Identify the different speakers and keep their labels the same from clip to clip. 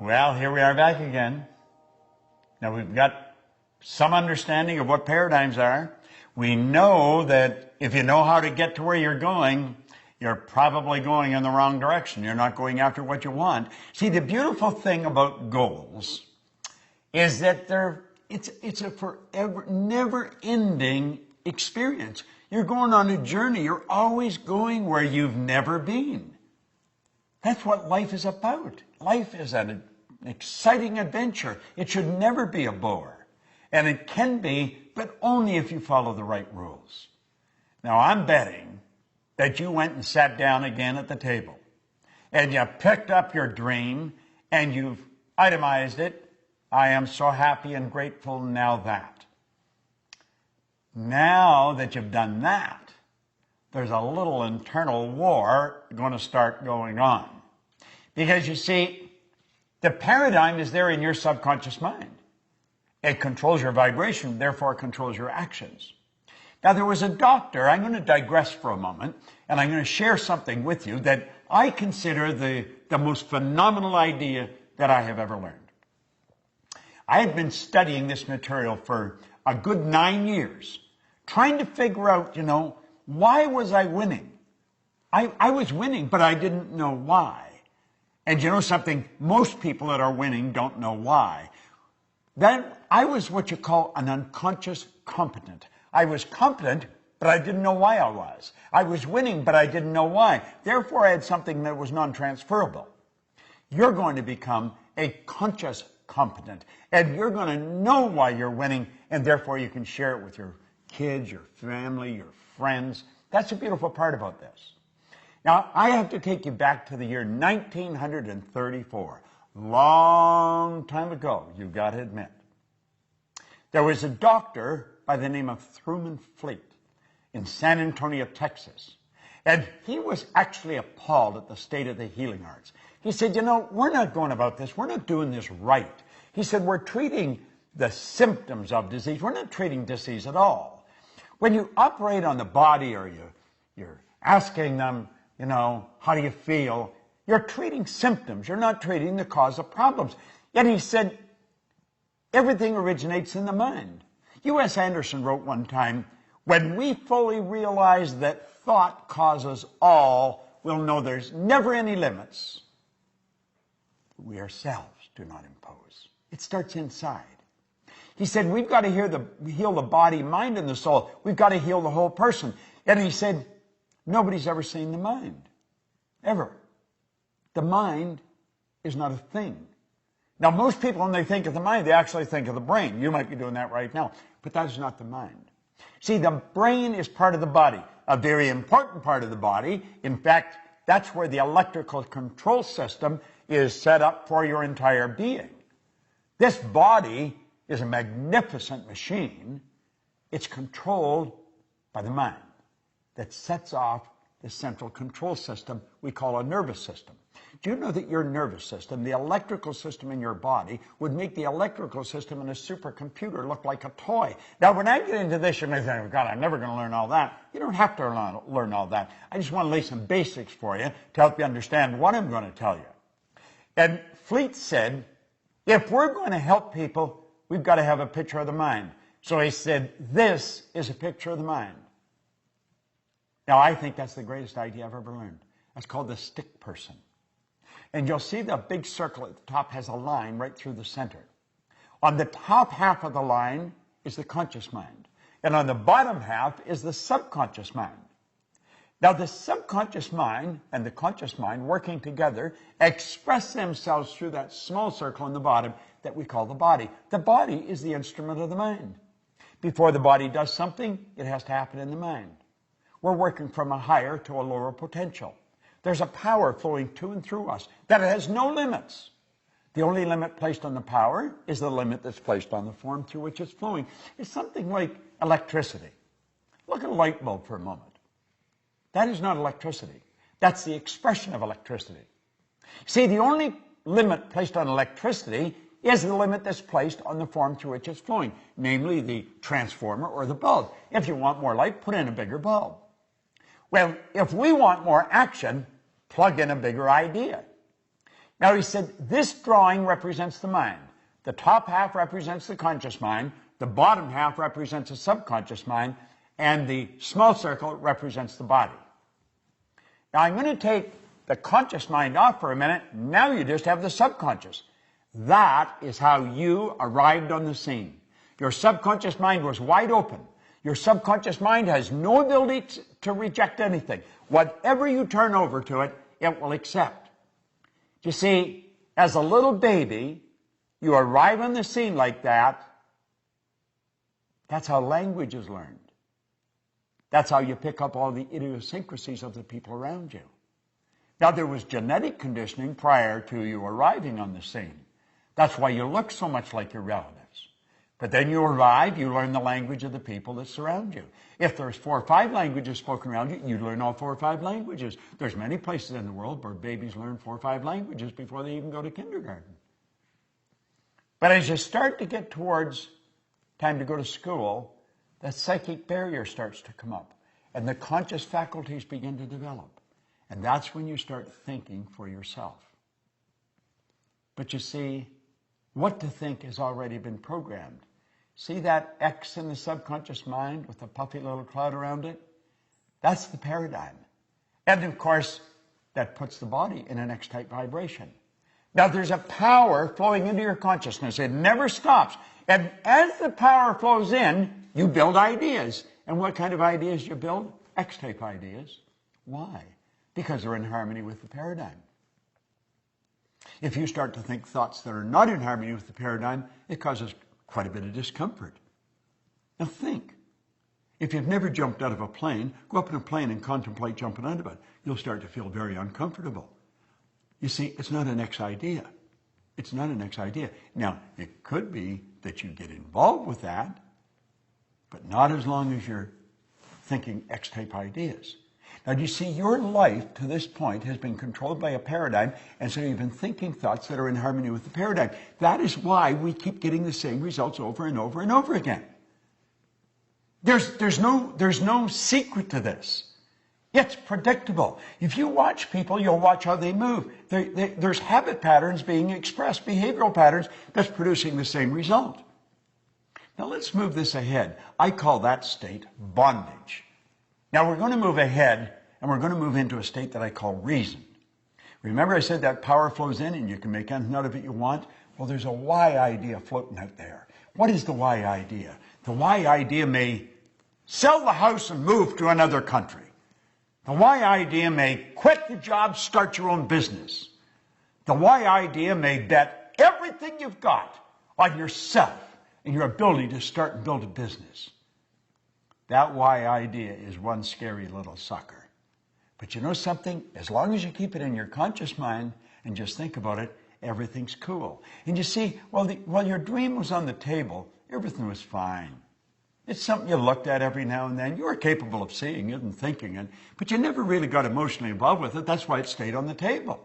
Speaker 1: Well, here we are back again. Now we've got some understanding of what paradigms are. We know that if you know how to get to where you're going, you're probably going in the wrong direction. You're not going after what you want. See, the beautiful thing about goals is that it's a forever, never-ending experience. You're going on a journey. You're always going where you've never been. That's what life is about. Life is an exciting adventure. It should never be a bore. And it can be, but only if you follow the right rules. Now, I'm betting that you went and sat down again at the table and you picked up your dream and you've itemized it. I am so happy and grateful now that. Now that you've done that, there's a little internal war going to start going on. Because you see, the paradigm is there in your subconscious mind. It controls your vibration, therefore it controls your actions. Now, there was a doctor, I'm going to digress for a moment, and I'm going to share something with you that I consider the most phenomenal idea that I have ever learned. I had been studying this material for a good 9 years, trying to figure out, why was I winning? I was winning, but I didn't know why. And you know something? Most people that are winning don't know why. Then I was what you call an unconscious competent. I was competent, but I didn't know why I was. I was winning, but I didn't know why. Therefore, I had something that was non-transferable. You're going to become a conscious competent, and you're going to know why you're winning, and therefore you can share it with your kids, your family, your friends. That's the beautiful part about this. Now, I have to take you back to the year 1934. Long time ago, you've got to admit. There was a doctor by the name of Truman Fleet in San Antonio, Texas. And he was actually appalled at the state of the healing arts. He said, we're not going about this. We're not doing this right. He said, we're treating the symptoms of disease. We're not treating disease at all. When you operate on the body or you're asking them, how do you feel? You're treating symptoms. You're not treating the cause of problems. Yet he said, everything originates in the mind. U.S. Anderson wrote one time, when we fully realize that thought causes all, we'll know there's never any limits. We ourselves do not impose. It starts inside. He said, we've got to heal the body, mind, and the soul. We've got to heal the whole person. And he said, nobody's ever seen the mind. Ever. The mind is not a thing. Now, most people, when they think of the mind, they actually think of the brain. You might be doing that right now. But that is not the mind. See, the brain is part of the body, a very important part of the body. In fact, that's where the electrical control system is set up for your entire being. This body is a magnificent machine. It's controlled by the mind that sets off the central control system we call a nervous system. Do you know that your nervous system, the electrical system in your body, would make the electrical system in a supercomputer look like a toy? Now, when I get into this, you may think, God, I'm never going to learn all that. You don't have to learn all that. I just want to lay some basics for you to help you understand what I'm going to tell you. And Fleet said, if we're going to help people, we've got to have a picture of the mind. So he said, this is a picture of the mind. Now, I think that's the greatest idea I've ever learned. That's called the stick person. And you'll see the big circle at the top has a line right through the center. On the top half of the line is the conscious mind. And on the bottom half is the subconscious mind. Now, the subconscious mind and the conscious mind working together express themselves through that small circle in the bottom that we call the body. The body is the instrument of the mind. Before the body does something, it has to happen in the mind. We're working from a higher to a lower potential. There's a power flowing to and through us that has no limits. The only limit placed on the power is the limit that's placed on the form through which it's flowing. It's something like electricity. Look at a light bulb for a moment. That is not electricity. That's the expression of electricity. See, the only limit placed on electricity is the limit that's placed on the form through which it's flowing, namely the transformer or the bulb. If you want more light, put in a bigger bulb. Well, if we want more action, plug in a bigger idea. Now he said, this drawing represents the mind. The top half represents the conscious mind, the bottom half represents the subconscious mind, and the small circle represents the body. Now I'm going to take the conscious mind off for a minute. Now you just have the subconscious. That is how you arrived on the scene. Your subconscious mind was wide open. Your subconscious mind has no ability to reject anything. Whatever you turn over to it, it will accept. You see, as a little baby, you arrive on the scene like that. That's how language is learned. That's how you pick up all the idiosyncrasies of the people around you. Now, there was genetic conditioning prior to you arriving on the scene. That's why you look so much like your relatives. But then you arrive, you learn the language of the people that surround you. If there's 4 or 5 languages spoken around you, you learn all 4 or 5 languages. There's many places in the world where babies learn 4 or 5 languages before they even go to kindergarten. But as you start to get towards time to go to school, that psychic barrier starts to come up, and the conscious faculties begin to develop. And that's when you start thinking for yourself. But you see, what to think has already been programmed. See that X in the subconscious mind with a puffy little cloud around it? That's the paradigm. And of course, that puts the body in an X-type vibration. Now there's a power flowing into your consciousness. It never stops. And as the power flows in, you build ideas. And what kind of ideas you build? X-type ideas. Why? Because they're in harmony with the paradigm. If you start to think thoughts that are not in harmony with the paradigm, it causes quite a bit of discomfort. Now think. If you've never jumped out of a plane, go up in a plane and contemplate jumping out of it. You'll start to feel very uncomfortable. You see, it's not an X idea. It's not an X idea. Now, it could be that you get involved with that, but not as long as you're thinking X-type ideas. Now, do you see, your life to this point has been controlled by a paradigm, and so you've been thinking thoughts that are in harmony with the paradigm. That is why we keep getting the same results over and over and over again. There's no secret to this. It's predictable. If you watch people, you'll watch how they move. There's habit patterns being expressed, behavioral patterns that's producing the same result. Now let's move this ahead. I call that state bondage. Now we're going to move ahead, and we're going to move into a state that I call reason. Remember I said that power flows in and you can make anything out of it you want? Well, there's a why idea floating out there. What is the why idea? The why idea may sell the house and move to another country. The why idea may quit the job, start your own business. The why idea may bet everything you've got on yourself and your ability to start and build a business. That why idea is one scary little sucker. But you know something? As long as you keep it in your conscious mind and just think about it, everything's cool. And you see, while your dream was on the table, everything was fine. It's something you looked at every now and then. You were capable of seeing it and thinking it, but you never really got emotionally involved with it. That's why it stayed on the table.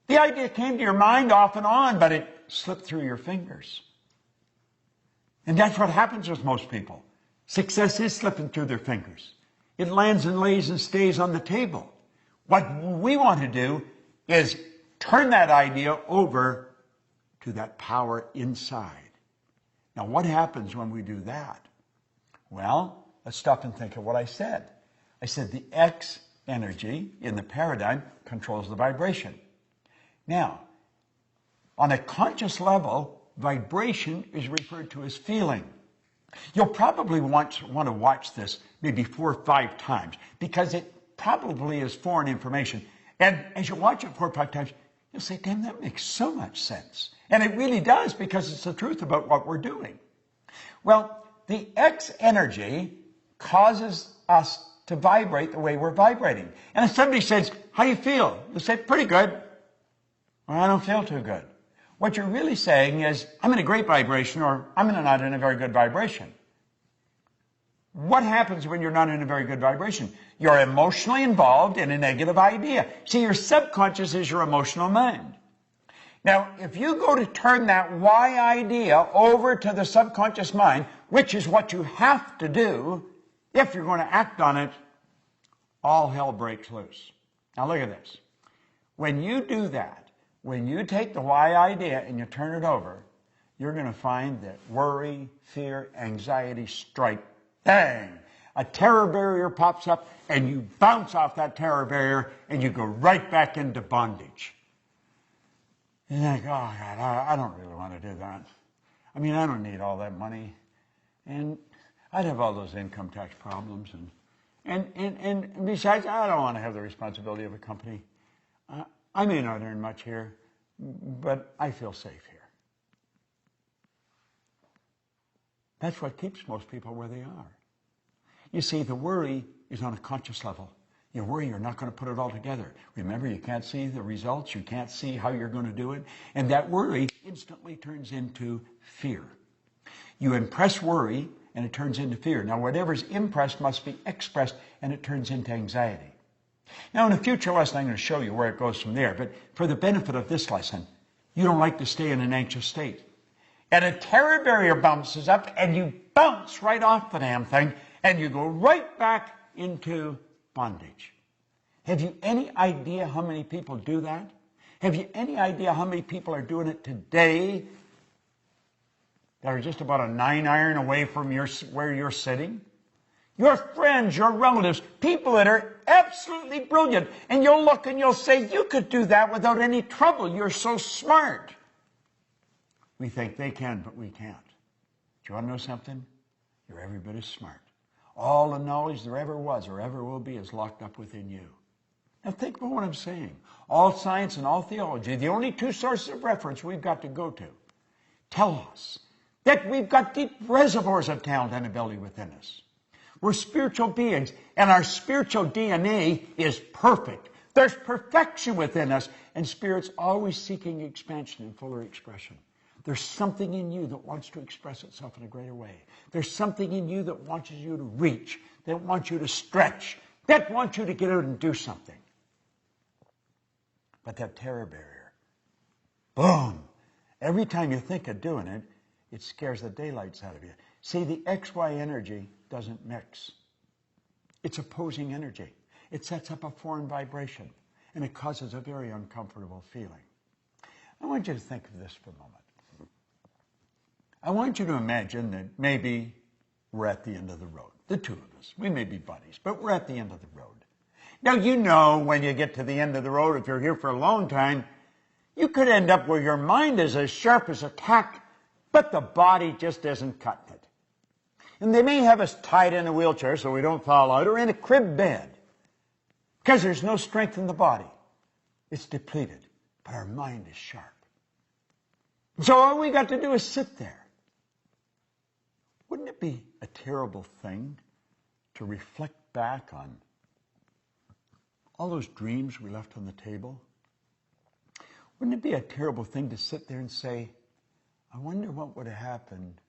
Speaker 1: The idea came to your mind off and on, but it slipped through your fingers. And that's what happens with most people. Success is slipping through their fingers. It lands and lays and stays on the table. What we want to do is turn that idea over to that power inside. Now, what happens when we do that? Well, let's stop and think of what I said. I said the X energy in the paradigm controls the vibration. Now, on a conscious level, vibration is referred to as feeling. You'll probably want to watch this maybe 4 or 5 times because it probably is foreign information. And as you watch it 4 or 5 times, you'll say, damn, that makes so much sense. And it really does, because it's the truth about what we're doing. Well, the X energy causes us to vibrate the way we're vibrating. And if somebody says, how do you feel? You'll say, pretty good. Well, I don't feel too good. What you're really saying is, I'm in a great vibration, or I'm not in a very good vibration. What happens when you're not in a very good vibration? You're emotionally involved in a negative idea. See, your subconscious is your emotional mind. Now, if you go to turn that why idea over to the subconscious mind, which is what you have to do if you're going to act on it, all hell breaks loose. Now look at this. When you do that, when you take the why idea and you turn it over, you're going to find that worry, fear, anxiety strike, bang, a terror barrier pops up and you bounce off that terror barrier and you go right back into bondage. You think, oh God, I don't really want to do that. I mean, I don't need all that money. And I'd have all those income tax problems. And besides, I don't want to have the responsibility of a company. I may not earn much here, but I feel safe here. That's what keeps most people where they are. You see, the worry is on a conscious level. You worry you're not going to put it all together. Remember, you can't see the results. You can't see how you're going to do it. And that worry instantly turns into fear. You impress worry, and it turns into fear. Now, whatever's impressed must be expressed, and it turns into anxiety. Now, in a future lesson, I'm going to show you where it goes from there. But for the benefit of this lesson, you don't like to stay in an anxious state. And a terror barrier bounces up, and you bounce right off the damn thing, and you go right back into bondage. Have you any idea how many people do that? Have you any idea how many people are doing it today that are just about a 9-iron away from where you're sitting? Your friends, your relatives, people that are absolutely brilliant. And you'll look and you'll say, you could do that without any trouble. You're so smart. We think they can, but we can't. Do you want to know something? You're every bit as smart. All the knowledge there ever was or ever will be is locked up within you. Now think about what I'm saying. All science and all theology, the only two sources of reference we've got to go to, tell us that we've got deep reservoirs of talent and ability within us. We're spiritual beings, and our spiritual DNA is perfect. There's perfection within us, and Spirit's always seeking expansion and fuller expression. There's something in you that wants to express itself in a greater way. There's something in you that wants you to reach, that wants you to stretch, that wants you to get out and do something. But that terror barrier, boom, every time you think of doing it, it scares the daylights out of you. See, the XY energy doesn't mix. It's opposing energy. It sets up a foreign vibration, and it causes a very uncomfortable feeling. I want you to think of this for a moment. I want you to imagine that maybe we're at the end of the road. The two of us. We may be buddies, but we're at the end of the road. Now, you know when you get to the end of the road, if you're here for a long time, you could end up where your mind is as sharp as a tack, but the body just isn't cutting it. And they may have us tied in a wheelchair so we don't fall out, or in a crib bed, because there's no strength in the body. It's depleted, but our mind is sharp. So all we got to do is sit there. Wouldn't it be a terrible thing to reflect back on all those dreams we left on the table? Wouldn't it be a terrible thing to sit there and say, I wonder what would have happened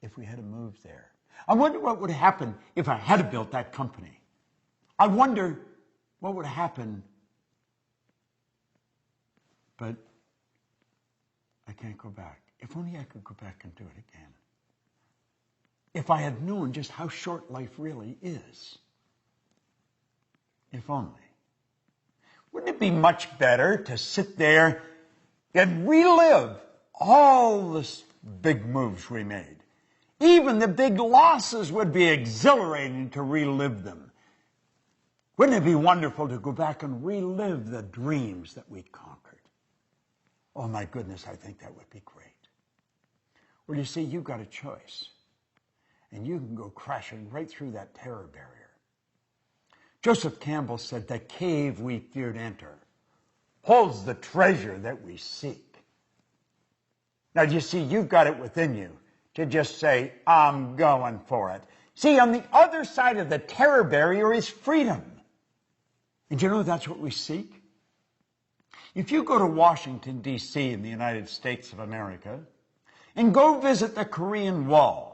Speaker 1: if we had moved there? I wonder what would have happened if I had built that company. I wonder what would have happened. But I can't go back. If only I could go back and do it again. If I had known just how short life really is. If only. Wouldn't it be much better to sit there and relive all the big moves we made? Even the big losses would be exhilarating to relive them. Wouldn't it be wonderful to go back and relive the dreams that we conquered? Oh my goodness, I think that would be great. Well, you see, you've got a choice. And you can go crashing right through that terror barrier. Joseph Campbell said, the cave we feared enter holds the treasure that we seek. Now, you see, you've got it within you to just say, I'm going for it. See, on the other side of the terror barrier is freedom. And you know that's what we seek? If you go to Washington, D.C. in the United States of America and go visit the Korean Wall,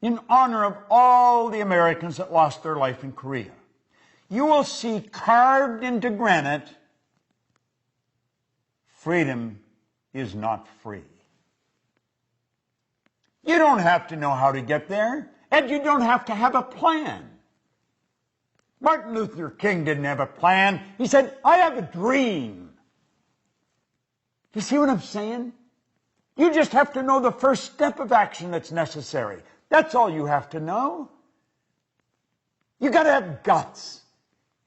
Speaker 1: in honor of all the Americans that lost their life in Korea, you will see carved into granite, freedom is not free. You don't have to know how to get there, and you don't have to have a plan. Martin Luther King didn't have a plan. He said, I have a dream. You see what I'm saying? You just have to know the first step of action that's necessary. That's all you have to know. You got to have guts.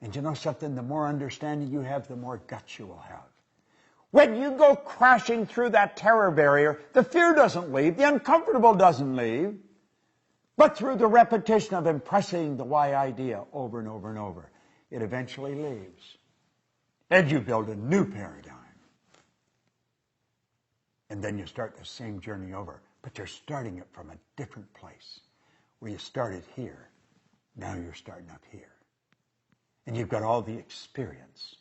Speaker 1: And you know something? The more understanding you have, the more guts you will have. When you go crashing through that terror barrier, the fear doesn't leave, the uncomfortable doesn't leave, but through the repetition of impressing the why idea over and over and over, it eventually leaves. And you build a new paradigm. And then you start the same journey over, but you're starting it from a different place. Where you started here, now you're starting up here. And you've got all the experience.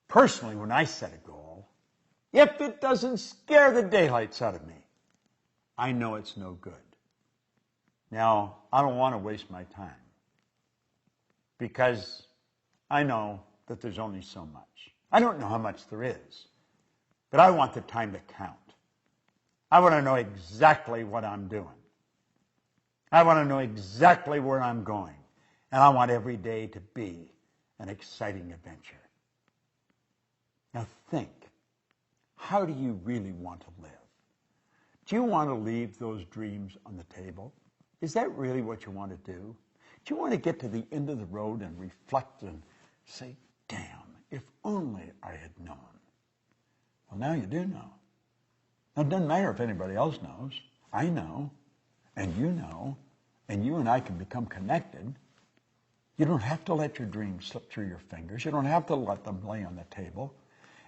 Speaker 1: Personally, when I set a goal, if it doesn't scare the daylights out of me, I know it's no good. Now, I don't want to waste my time because I know that there's only so much. I don't know how much there is, but I want the time to count. I want to know exactly what I'm doing. I want to know exactly where I'm going. And I want every day to be an exciting adventure. Now think, how do you really want to live? Do you want to leave those dreams on the table? Is that really what you want to do? Do you want to get to the end of the road and reflect and say, damn, if only I had known? Well, now you do know. Now, it doesn't matter if anybody else knows. I know, and you and I can become connected. You don't have to let your dreams slip through your fingers. You don't have to let them lay on the table.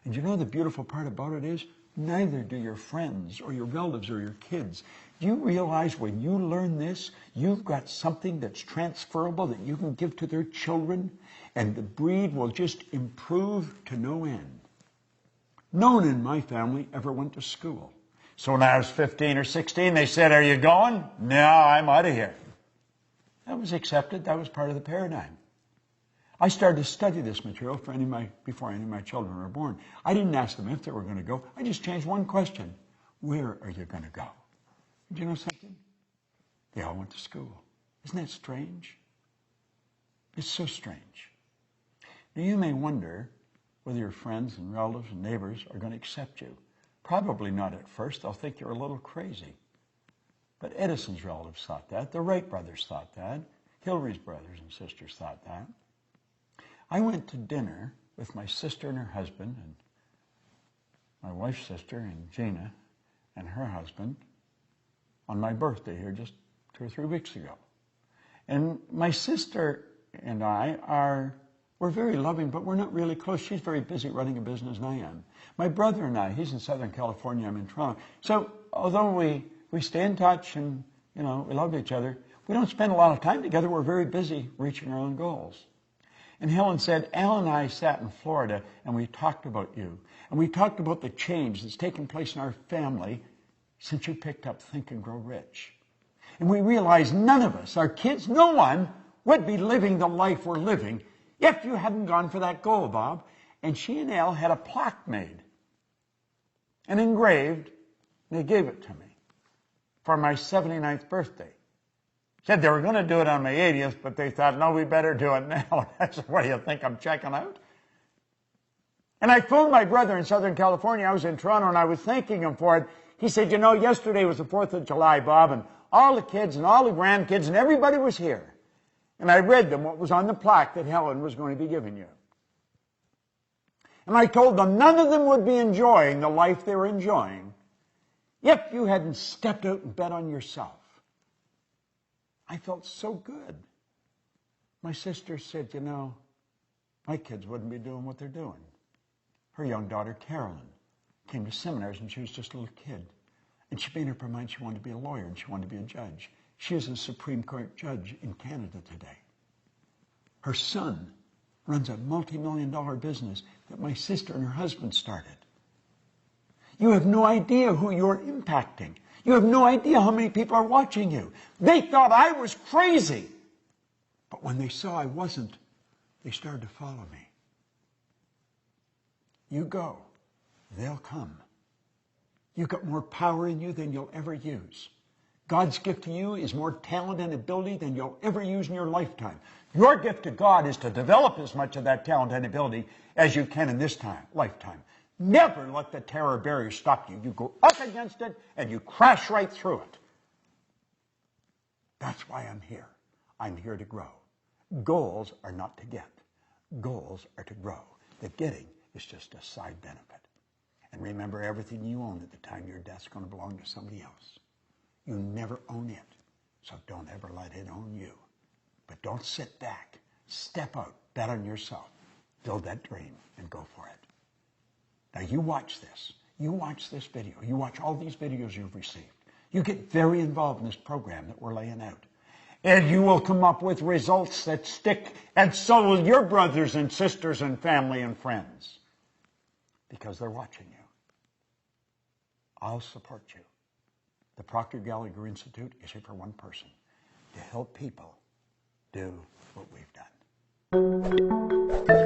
Speaker 1: And you know the beautiful part about it is, neither do your friends or your relatives or your kids. Do you realize when you learn this, you've got something that's transferable that you can give to their children, and the breed will just improve to no end. No one in my family ever went to school. So when I was 15 or 16, they said, are you going? No, I'm out of here. That was accepted. That was part of the paradigm. I started to study this material before any of my children were born. I didn't ask them if they were going to go. I just changed one question. Where are you going to go? Do you know something? They all went to school. Isn't that strange? It's so strange. Now you may wonder whether your friends and relatives and neighbors are going to accept you. Probably not at first. They'll think you're a little crazy. But Edison's relatives thought that. The Wright brothers thought that. Hillary's brothers and sisters thought that. I went to dinner with my sister and her husband, and my wife's sister, and Gina, and her husband, on my birthday here just 2 or 3 weeks ago. And my sister and we're very loving, but we're not really close. She's very busy running a business, and I am. My brother and I, he's in Southern California, I'm in Toronto. So although we stay in touch and, we love each other, we don't spend a lot of time together. We're very busy reaching our own goals. And Helen said, Al and I sat in Florida and we talked about you. And we talked about the change that's taken place in our family since you picked up Think and Grow Rich. And we realized none of us, our kids, no one would be living the life we're living if you hadn't gone for that goal, Bob. And she and Al had a plaque made and engraved, and they gave it to me for my 79th birthday. Said they were going to do it on my 80th, but they thought, no, we better do it now. That's where you think I'm checking out. And I phoned my brother in Southern California. I was in Toronto, and I was thanking him for it. He said, yesterday was the 4th of July, Bob, and all the kids and all the grandkids and everybody was here. And I read them what was on the plaque that Helen was going to be giving you. And I told them none of them would be enjoying the life they were enjoying if you hadn't stepped out and bet on yourself. I felt so good. My sister said, my kids wouldn't be doing what they're doing. Her young daughter, Carolyn, came to seminars when she was just a little kid. And she made up her mind she wanted to be a lawyer and she wanted to be a judge. She is a Supreme Court judge in Canada today. Her son runs a multi-million-dollar business that my sister and her husband started. You have no idea who you're impacting. You have no idea how many people are watching you. They thought I was crazy. But when they saw I wasn't, they started to follow me. You go, they'll come. You've got more power in you than you'll ever use. God's gift to you is more talent and ability than you'll ever use in your lifetime. Your gift to God is to develop as much of that talent and ability as you can in this lifetime. Never let the terror barrier stop you. You go up against it and you crash right through it. That's why I'm here. I'm here to grow. Goals are not to get. Goals are to grow. The getting is just a side benefit. And remember, everything you own at the time of your death is going to belong to somebody else. You never own it, so don't ever let it own you. But don't sit back. Step out. Bet on yourself. Build that dream and go for it. Now you watch this. You watch this video. You watch all these videos you've received. You get very involved in this program that we're laying out. And you will come up with results that stick, and so will your brothers and sisters and family and friends, because they're watching you. I'll support you. The Proctor Gallagher Institute is here for one person, to help people do what we've done.